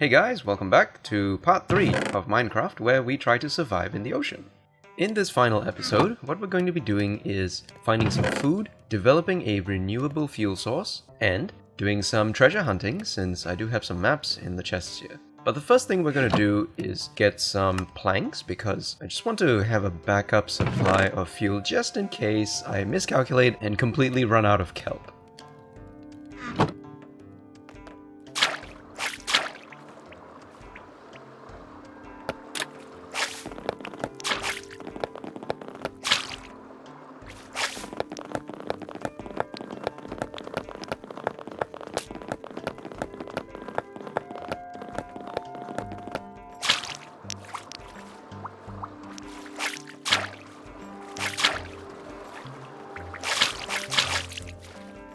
Hey guys, welcome back to part 3 of Minecraft, where we try to survive in the ocean. In this final episode, what we're going to be doing is finding some food, developing a renewable fuel source, and doing some treasure hunting, since I do have some maps in the chests here. But the first thing we're going to do is get some planks, because I just want to have a backup supply of fuel just in case I miscalculate and completely run out of kelp.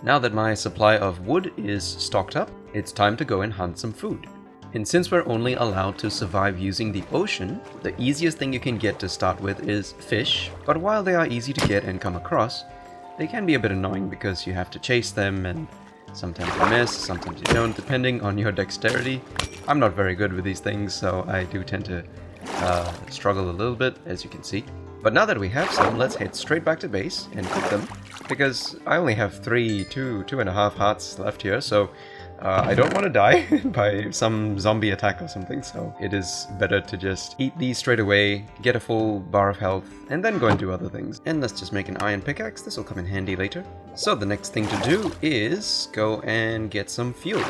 Now that my supply of wood is stocked up, it's time to go and hunt some food. And since we're only allowed to survive using the ocean, the easiest thing you can get to start with is fish. But while they are easy to get and come across, they can be a bit annoying because you have to chase them, and sometimes you miss, sometimes you don't, depending on your dexterity. I'm not very good with these things, so I do tend to struggle a little bit, as you can see. But now that we have some, let's head straight back to base and cook them, because I only have two and a half hearts left here, so I don't want to die by some zombie attack or something, so it is better to just eat these straight away, get a full bar of health, and then go and do other things. And let's just make an iron pickaxe, this will come in handy later. So the next thing to do is go and get some fuel.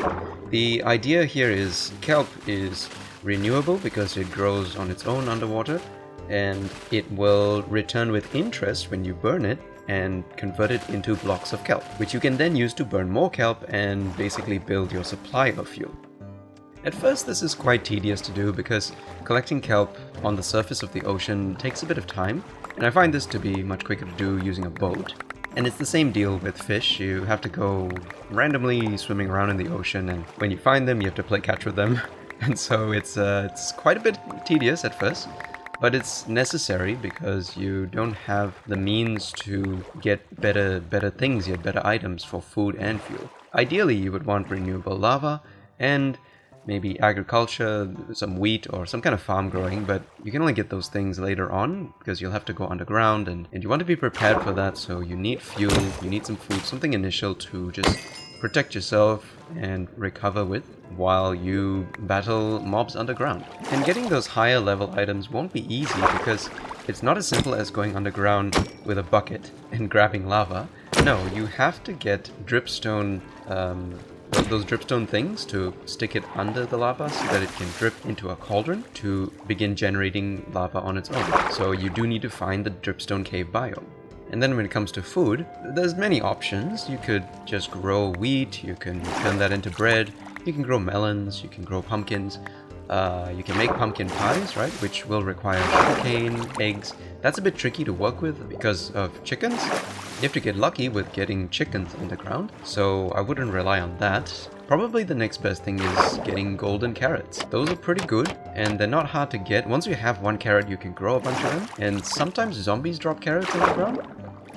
The idea here is kelp is renewable because it grows on its own underwater, and it will return with interest when you burn it and convert it into blocks of kelp, which you can then use to burn more kelp and basically build your supply of fuel. At first this is quite tedious to do because collecting kelp on the surface of the ocean takes a bit of time, and I find this to be much quicker to do using a boat. And it's the same deal with fish. You have to go randomly swimming around in the ocean, and when you find them you have to play catch with them. And so it's quite a bit tedious at first. But it's necessary because you don't have the means to get better things yet, better items for food and fuel. Ideally, you would want renewable lava and maybe agriculture, some wheat or some kind of farm growing, but you can only get those things later on because you'll have to go underground, and you want to be prepared for that, so you need fuel, you need some food, something initial to just protect yourself and recover with while you battle mobs underground. And getting those higher level items won't be easy because it's not as simple as going underground with a bucket and grabbing lava. No, you have to get dripstone, those dripstone things to stick it under the lava so that it can drip into a cauldron to begin generating lava on its own. So you do need to find the dripstone cave biome. And then when it comes to food, there's many options. You could just grow wheat, you can turn that into bread, you can grow melons, you can grow pumpkins, you can make pumpkin pies, right, which will require sugarcane, eggs. That's a bit tricky to work with because of chickens. You have to get lucky with getting chickens underground, so I wouldn't rely on that. Probably the next best thing is getting golden carrots. Those are pretty good, and they're not hard to get. Once you have one carrot, you can grow a bunch of them, and sometimes zombies drop carrots on the ground.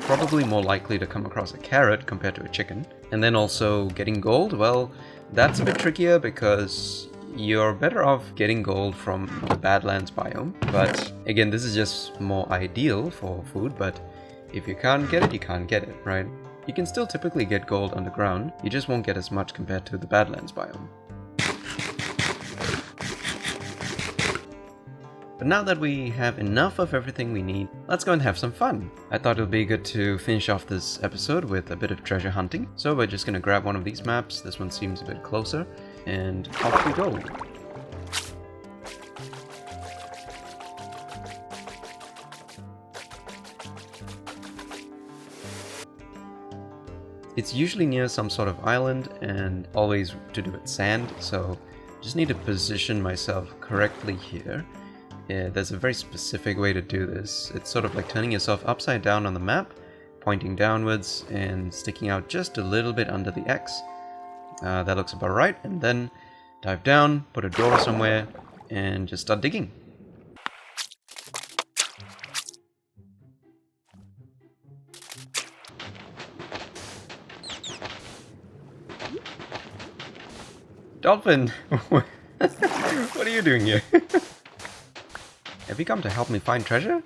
Probably more likely to come across a carrot compared to a chicken. And then also getting gold, well, that's a bit trickier because you're better off getting gold from the Badlands biome. But again, this is just more ideal for food, but if you can't get it, you can't get it, right? You can still typically get gold underground, you just won't get as much compared to the Badlands biome. But now that we have enough of everything we need, let's go and have some fun. I thought it would be good to finish off this episode with a bit of treasure hunting, so we're just gonna grab one of these maps. This one seems a bit closer, and off we go. It's usually near some sort of island and always to do with sand, so just need to position myself correctly here. Yeah, there's a very specific way to do this. It's sort of like turning yourself upside down on the map, pointing downwards and sticking out just a little bit under the X. That looks about right, and then dive down, put a door somewhere, and just start digging. Dolphin! What are you doing here? Have you come to help me find treasure?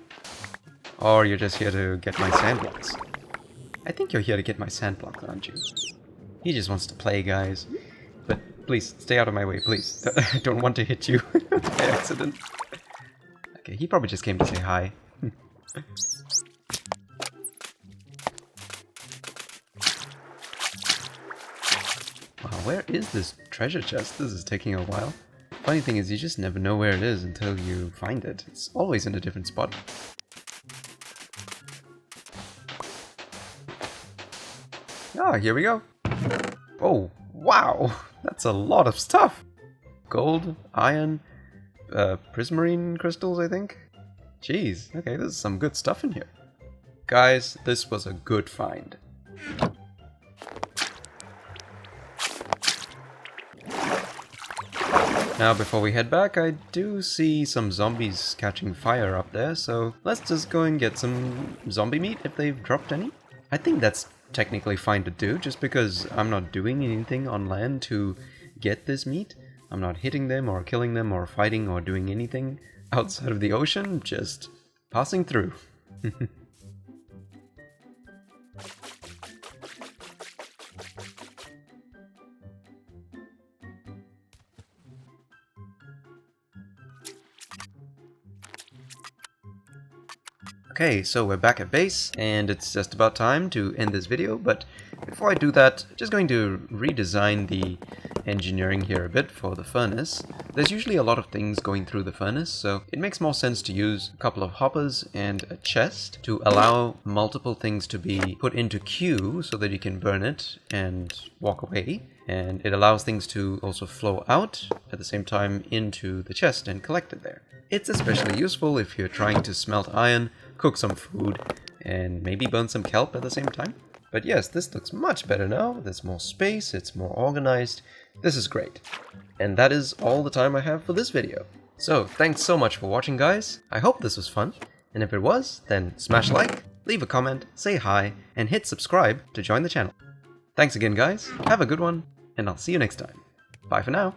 Or you're just here to get my sand blocks? I think you're here to get my sand blocks, aren't you? He just wants to play, guys. But please, stay out of my way, please. I don't want to hit you by accident. Okay, he probably just came to say hi. Wow, where is this treasure chest? This is taking a while. Funny thing is, you just never know where it is until you find it. It's always in a different spot. Ah, here we go. Oh, wow! That's a lot of stuff! Gold, iron, prismarine crystals, I think? Jeez, okay, there's some good stuff in here. Guys, this was a good find. Now, before we head back, I do see some zombies catching fire up there, so let's just go and get some zombie meat if they've dropped any. I think that's technically fine to do, just because I'm not doing anything on land to get this meat. I'm not hitting them or killing them or fighting or doing anything outside of the ocean, just passing through. Okay, so we're back at base, and it's just about time to end this video, but before I do that, just going to redesign the engineering here a bit for the furnace. There's usually a lot of things going through the furnace, so it makes more sense to use a couple of hoppers and a chest to allow multiple things to be put into queue so that you can burn it and walk away. And it allows things to also flow out at the same time into the chest and collect it there. It's especially useful if you're trying to smelt iron, cook some food, and maybe burn some kelp at the same time. But yes, this looks much better now. There's more space, it's more organized. This is great. And that is all the time I have for this video. So, thanks so much for watching, guys. I hope this was fun. And if it was, then smash like, leave a comment, say hi, and hit subscribe to join the channel. Thanks again, guys. Have a good one, and I'll see you next time. Bye for now.